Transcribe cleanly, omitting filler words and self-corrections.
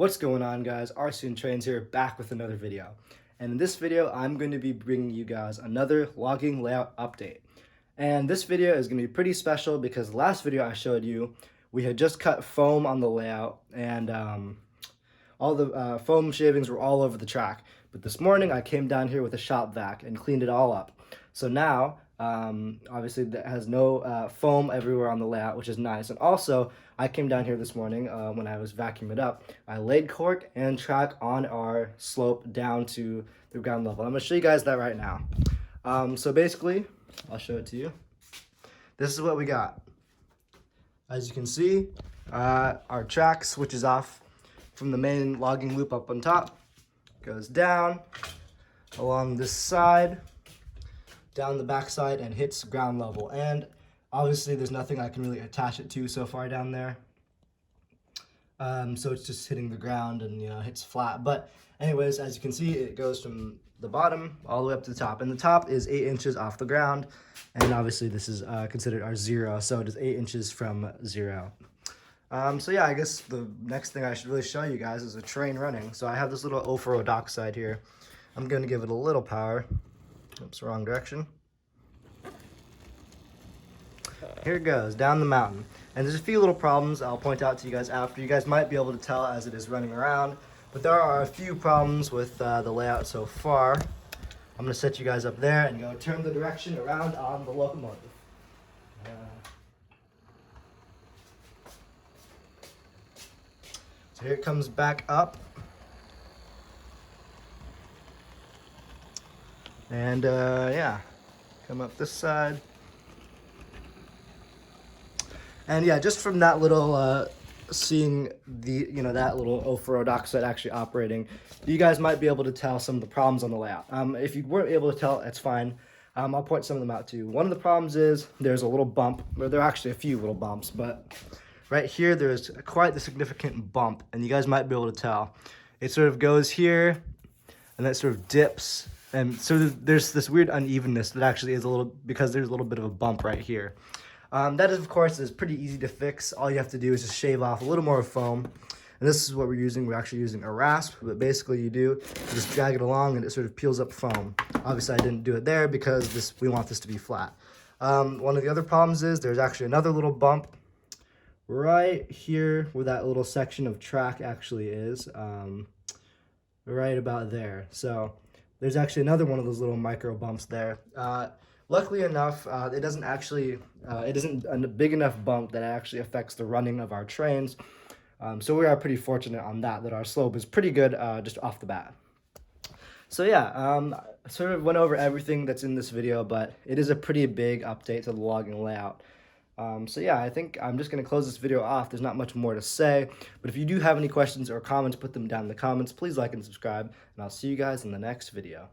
What's going on, guys? RC Trains here, back with another video. And in this video, I'm going to be bringing you guys another logging layout update. And this video is going to be pretty special because the last video I showed you, we had just cut foam on the layout, and all the foam shavings were all over the track. But this morning, I came down here with a shop vac and cleaned it all up. So now, obviously, that has no foam everywhere on the layout, which is nice. And also, I came down here this morning when I was vacuuming it up. I laid cork and track on our slope down to the ground level. I'm going to show you guys that right now. So basically, I'll show it to you. This is what we got. As you can see, our track switches off from the main logging loop up on top, goes down along this side, down the back side, and hits ground level. And obviously there's nothing I can really attach it to so far down there. So it's just hitting the ground and hits flat. But anyways, as you can see, it goes from the bottom all the way up to the top. And the top is 8 inches off the ground. And obviously this is considered our zero. So it is 8 inches from zero. So yeah, I guess the next thing I should really show you guys is a train running. So I have this little oxide here. I'm going to give it a little power. Oops, wrong direction. Here it goes, down the mountain. And there's a few little problems I'll point out to you guys after. You guys might be able to tell as it is running around, but there are a few problems with the layout so far. I'm going to set you guys up there and go turn the direction around on the locomotive. So here it comes back up. And yeah, come up this side. And yeah, just from that little, seeing the, that little oxide actually operating, you guys might be able to tell some of the problems on the layout. If you weren't able to tell, that's fine. I'll point some of them out too. One of the problems is there's a little bump, or there are actually a few little bumps, but right here, there's quite the significant bump, and you guys might be able to tell. It sort of goes here, and then it sort of dips. And so there's this weird unevenness that actually is a little, because there's a little bit of a bump right here. That is, of course, is pretty easy to fix. All you have to do is just shave off a little more foam. And this is what we're using. We're actually using a rasp, but basically you just drag it along and it sort of peels up foam. Obviously I didn't do it there because we want this to be flat. One of the other problems is there's actually another little bump right here where that little section of track actually is, right about there. So there's actually another one of those little micro bumps there. Luckily enough, it isn't a big enough bump that it actually affects the running of our trains. So we are pretty fortunate on that our slope is pretty good just off the bat. So yeah, sort of went over everything that's in this video, but it is a pretty big update to the logging layout. So yeah, I think I'm just going to close this video off. There's not much more to say, but if you do have any questions or comments, put them down in the comments. Please like and subscribe, and I'll see you guys in the next video.